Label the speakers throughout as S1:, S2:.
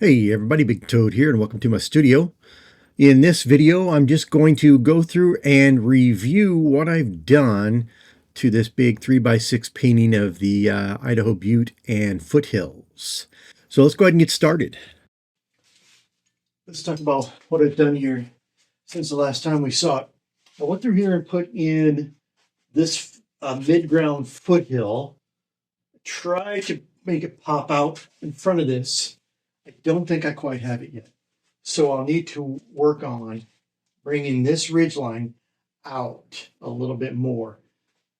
S1: Hey everybody, Big Toad here and welcome to my studio. In this video, I'm just going to go through and review what I've done to this big 3x6 painting of the Idaho Butte and foothills. So let's go ahead and get started. Let's talk about what I've done here since the last time we saw it. I went through here and put in this mid-ground foothill, tried to make it pop out in front of this. I don't think I quite have it yet. So I'll need to work on bringing this ridgeline out a little bit more.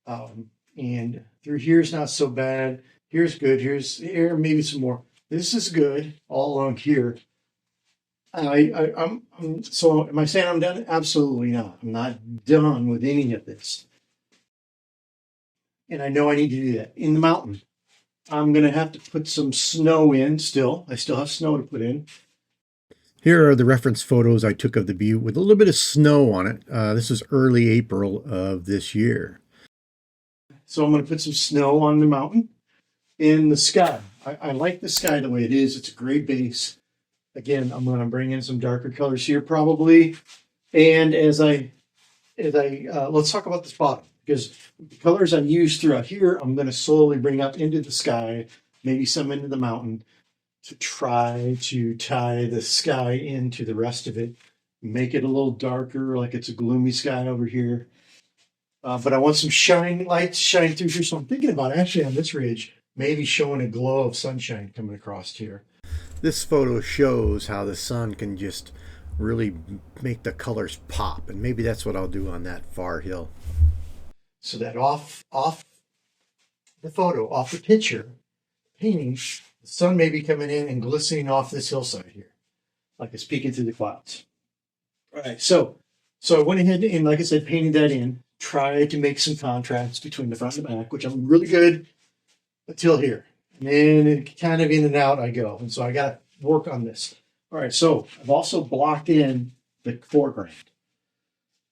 S1: And through here's not so bad. Here's good. Here's here, maybe some more. This is good all along here. So am I saying I'm done? Absolutely not. I'm not done with any of this. And I know I need to do that. In the mountain, I'm going to have to put some snow in still. I still have snow to put in. Here are the reference photos I took of the Butte with a little bit of snow on it. This was early April of this year. So I'm going to put some snow on the mountain. In the sky, I like the sky the way it is. It's a gray base. Again, I'm going to bring in some darker colors here probably. And let's talk about this bottom, because the colors I use throughout here, I'm going to slowly bring up into the sky, maybe some into the mountain, to try to tie the sky into the rest of it, make it a little darker, like it's a gloomy sky over here. But I want some shine lights shine through here. So I'm thinking about actually on this ridge, maybe showing a glow of sunshine coming across here. This photo shows how the sun can just really make the colors pop, and maybe that's what I'll do on that far hill. So that off the photo, off the picture, painting, the sun may be coming in and glistening off this hillside here, like it's peeking through the clouds. All right, so I went ahead and, like I said, painted that in, tried to make some contrast between the front and the back, which I'm really good until here. And then it kind of in and out I go. And so I got to work on this. All right, so I've also blocked in the foreground.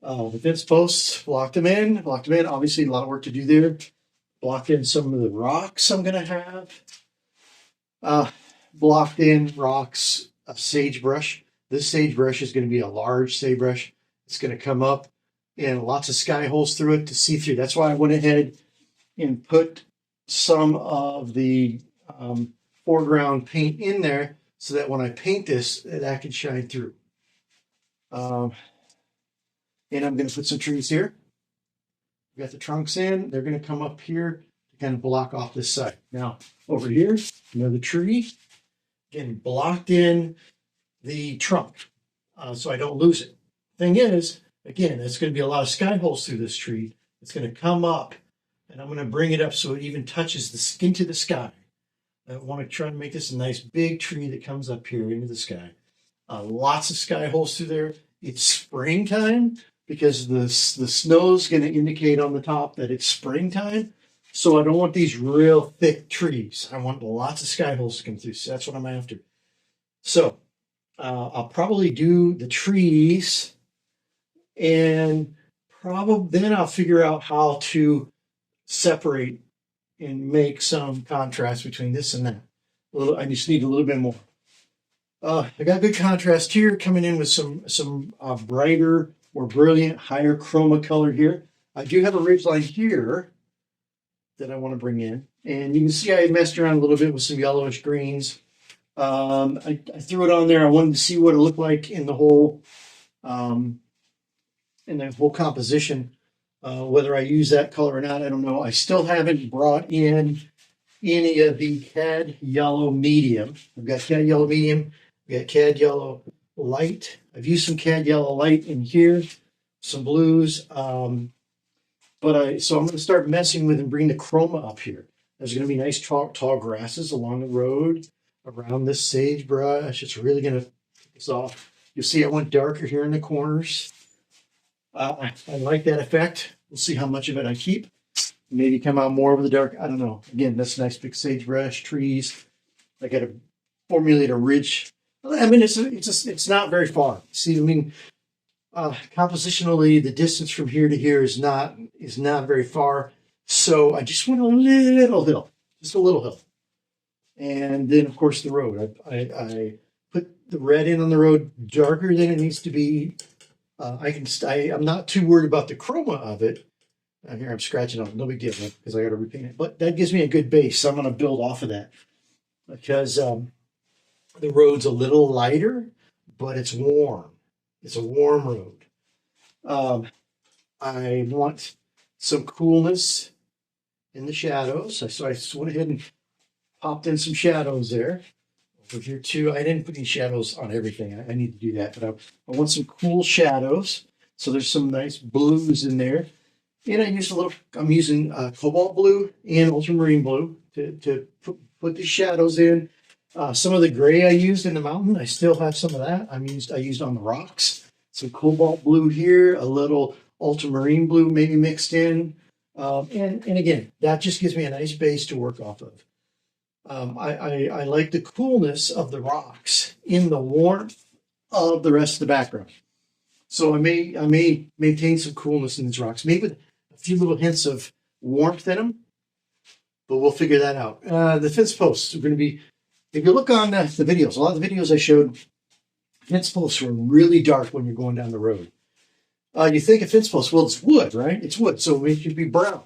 S1: The fence posts, blocked them in. Obviously, a lot of work to do there. Blocked in some of the rocks I'm going to have. Blocked in rocks, a sagebrush. This sagebrush is going to be a large sagebrush. It's going to come up and lots of sky holes through it to see through. That's why I went ahead and put some of the foreground paint in there so that when I paint this, that can shine through. And I'm going to put some trees here. We got the trunks in. They're going to come up here to kind of block off this side. Now, over here, another tree. Again, blocked in the trunk so I don't lose it. Thing is, again, there's going to be a lot of sky holes through this tree. It's going to come up, and I'm going to bring it up so it even touches the skin to the sky. I want to try to make this a nice big tree that comes up here into the sky. Lots of sky holes through there. It's springtime because the snow's going to indicate on the top that it's springtime. So I don't want these real thick trees. I want lots of sky holes to come through. So that's what I'm after. So I'll probably do the trees, and probably then I'll figure out how to separate and make some contrast between this and that. I just need a little bit more. I got good contrast here, coming in with some brighter, more brilliant, higher chroma color here. I do have a ridgeline here that I want to bring in. And you can see I messed around a little bit with some yellowish greens. I threw it on there. I wanted to see what it looked like in the whole composition. Whether I use that color or not, I don't know. I still haven't brought in any of the cad yellow medium. I've got cad yellow medium. We got cad yellow light. I've used some cad yellow light in here, some blues. So I'm going to start messing with and bring the chroma up here. There's going to be nice tall grasses along the road around this sagebrush. It's really going to take this off. You'll see I went darker here in the corners. I like that effect. We'll see how much of it I keep. Maybe come out more of the dark. I don't know. Again, that's nice big sagebrush trees. I got to formulate a ridge. I mean, it's not very far. See, I mean, compositionally, the distance from here to here is not very far. So I just went a little hill, just a little hill. And then, of course, the road. I put the red in on the road darker than it needs to be. I'm not too worried about the chroma of it. Here I'm scratching on it, no big deal because I got to repaint it. But that gives me a good base. So I'm going to build off of that because the road's a little lighter, but it's warm. It's a warm road. I want some coolness in the shadows. So I just went ahead and popped in some shadows there. Over here too, I didn't put any shadows on everything. I need to do that, but I want some cool shadows. So there's some nice blues in there. And I'm using cobalt blue and ultramarine blue to put the shadows in. Some of the gray I used in the mountain, I still have some of that. I used on the rocks. Some cobalt blue here, a little ultramarine blue maybe mixed in. And again, that just gives me a nice base to work off of. I like the coolness of the rocks in the warmth of the rest of the background. So I may maintain some coolness in these rocks, maybe with a few little hints of warmth in them, but we'll figure that out. The fence posts are going to be, if you look on the videos, a lot of the videos I showed, fence posts were really dark when you're going down the road. You think a fence post, well, it's wood, right? It's wood, so it should be brown.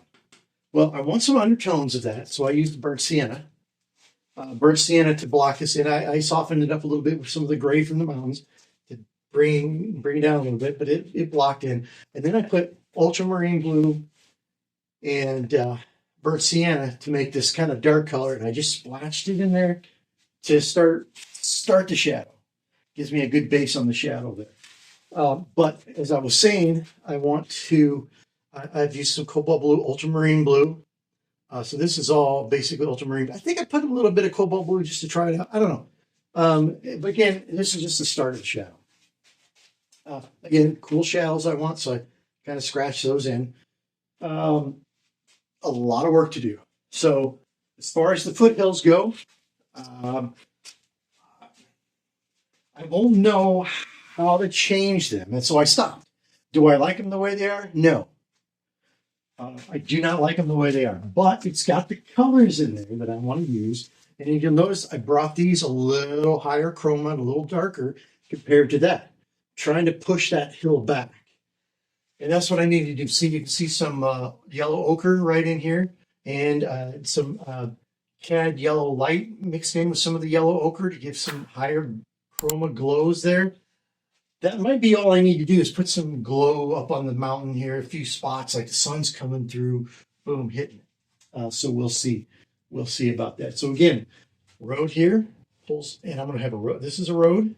S1: Well, I want some undertones of that, so I used burnt sienna. Burnt sienna to block this in. I softened it up a little bit with some of the gray from the mountains to bring it down a little bit, but it blocked in. And then I put ultramarine blue and burnt sienna to make this kind of dark color, and I just splashed it in there to start the shadow. Gives me a good base on the shadow there. But as I was saying, I've used some cobalt blue, ultramarine blue. So this is all basically ultramarine. I think I put a little bit of cobalt blue just to try it out. I don't know. But again, this is just the start of the shadow. Again, cool shadows I want, so I kind of scratch those in. A lot of work to do. So as far as the foothills go, I won't know how to change them. And so I stopped. Do I like them the way they are? No. I do not like them the way they are, but it's got the colors in there that I want to use. And you'll notice I brought these a little higher chroma, a little darker compared to that, trying to push that hill back. And that's what I need to do. See, you can see some yellow ochre right in here and some cad yellow light mixed in with some of the yellow ochre to give some higher chroma glows there. That might be all I need to do is put some glow up on the mountain here, a few spots like the sun's coming through, boom, hitting it. So we'll see. We'll see about that. So again, road here, pulls, and I'm going to have a road. This is a road,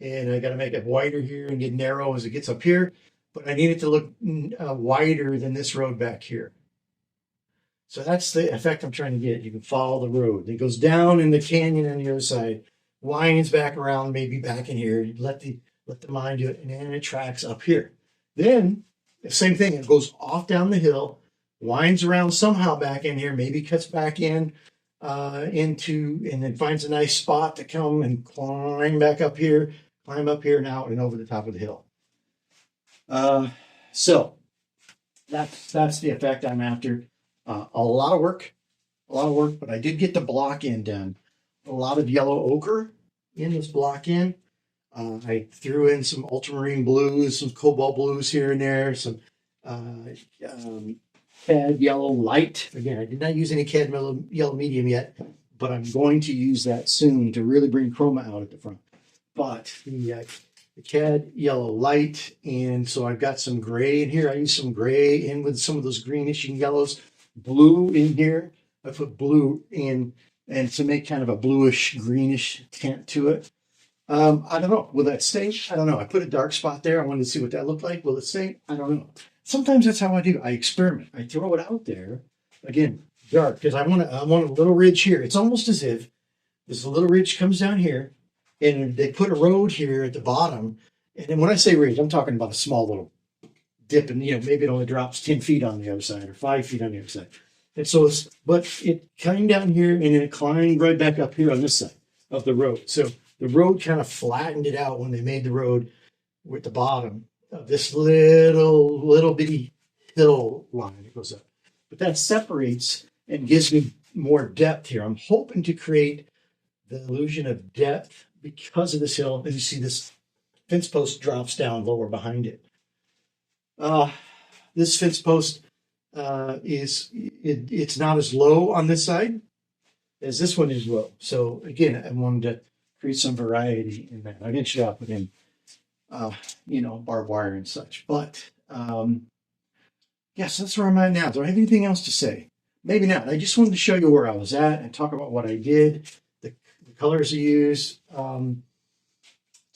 S1: and I got to make it wider here and get narrow as it gets up here. But I need it to look wider than this road back here. So that's the effect I'm trying to get. You can follow the road. It goes down in the canyon on the other side, winds back around, maybe back in here. You let the mind do it, and then it tracks up here. Then the same thing. It goes off down the hill, winds around somehow back in here, maybe cuts back in and then finds a nice spot to come and climb up here and out and over the top of the hill. So that's the effect I'm after. A lot of work, but I did get the block in done. A lot of yellow ochre in this block in. I threw in some ultramarine blues, some cobalt blues here and there, some cad yellow light. Again, I did not use any cad yellow medium yet, but I'm going to use that soon to really bring chroma out at the front. But the cad yellow light, and so I've got some gray in here. I used some gray in with some of those greenish and yellows. Blue in here. I put blue in and to make kind of a bluish greenish tint to it. I don't know. Will that stay? I don't know. I put a dark spot there. I wanted to see what that looked like. Will it stay? I don't know. Sometimes that's how I do. I experiment. I throw it out there. Again, dark, because I want a little ridge here. It's almost as if this little ridge comes down here, and they put a road here at the bottom. And then when I say ridge, I'm talking about a small little dip, and maybe it only drops 10 feet on the other side or 5 feet on the other side. And so, but it came down here and then it climbed right back up here on this side of the road. So the road kind of flattened it out when they made the road with the bottom of this little bitty hill line that goes up. But that separates and gives me more depth here. I'm hoping to create the illusion of depth because of this hill, as you see, this fence post drops down lower behind it. This fence post it's not as low on this side as this one is low. So again, I wanted to create some variety in that. Eventually I'll put in, barbed wire and such. But yes, that's where I'm at now. Do I have anything else to say? Maybe not. I just wanted to show you where I was at and talk about what I did, the colors I used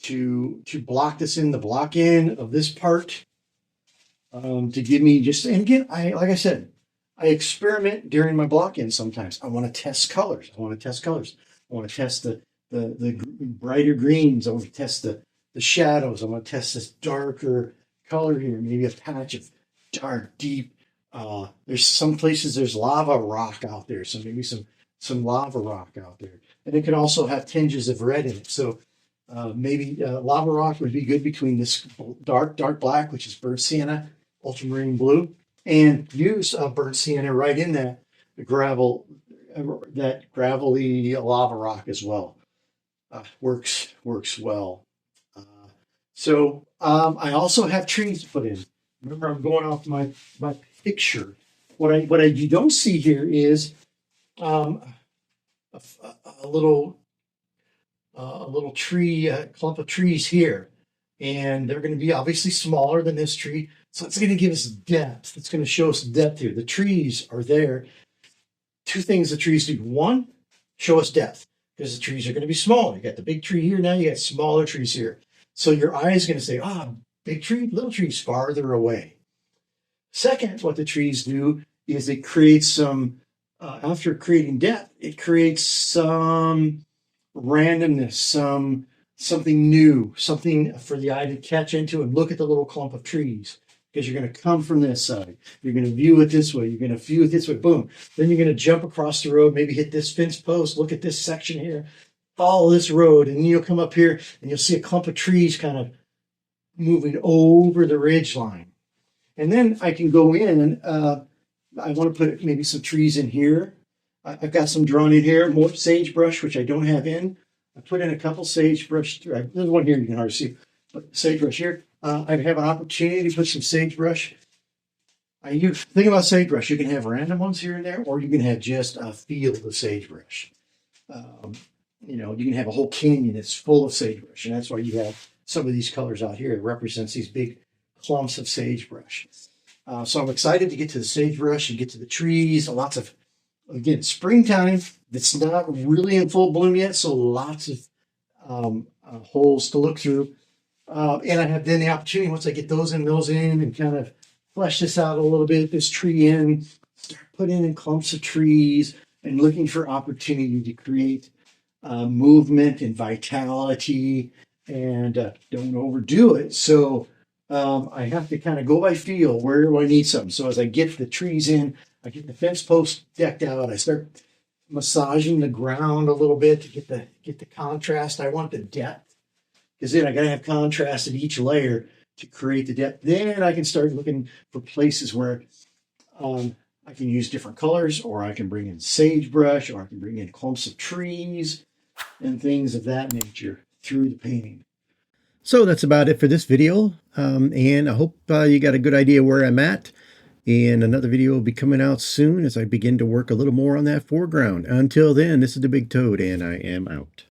S1: to block this in, the block in of this part, to give me just, and again, like I said, I experiment during my block in sometimes. I want to test colors. I want to test the brighter greens. I want to test the shadows. I want to test this darker color here, maybe a patch of dark, deep. There's some places there's lava rock out there, so maybe some lava rock out there, and it can also have tinges of red in it. So maybe lava rock would be good between this dark black, which is burnt sienna, ultramarine blue, and use burnt sienna right in that gravelly lava rock as well. Works well. So I also have trees to put in. Remember, I'm going off my picture. What you don't see here is a little tree, a clump of trees here, and they're going to be obviously smaller than this tree. So it's going to give us depth. It's going to show us depth here. The trees are there. Two things the trees do. One, show us depth, because the trees are going to be smaller. You got the big tree here now. You got smaller trees here. So your eye is going to say, big tree, little trees farther away. Second, what the trees do is it creates some, after creating depth, it creates some randomness, something new, something for the eye to catch into and look at the little clump of trees. Because you're going to come from this side. You're going to view it this way. You're going to view it this way. Boom. Then you're going to jump across the road, maybe hit this fence post, look at this section here, follow this road, and you'll come up here and you'll see a clump of trees kind of moving over the ridge line. And then I can go in. I want to put maybe some trees in here. I've got some drawn in here, more sagebrush, which I don't have in. I put in a couple sagebrush. There's one here you can hardly see, but sagebrush here. I have an opportunity to put some sagebrush. Think about sagebrush. You can have random ones here and there, or you can have just a field of sagebrush. You can have a whole canyon that's full of sagebrush, and that's why you have some of these colors out here. It represents these big clumps of sagebrush. So I'm excited to get to the sagebrush and get to the trees. Lots of, again, springtime. It's not really in full bloom yet, so lots of holes to look through. And I have then the opportunity, once I get those in and kind of flesh this out a little bit, this tree in, start putting in clumps of trees and looking for opportunity to create movement and vitality, and don't overdo it. So I have to kind of go by feel. Where do I need something? So as I get the trees in, I get the fence post decked out, I start massaging the ground a little bit to get the contrast. I want the depth, because then I got to have contrast in each layer to create the depth. Then I can start looking for places where I can use different colors, or I can bring in sagebrush, or I can bring in clumps of trees and things of that nature through the painting. So that's about it for this video. And I hope you got a good idea where I'm at. And another video will be coming out soon as I begin to work a little more on that foreground. Until then, this is the Big Toad, and I am out.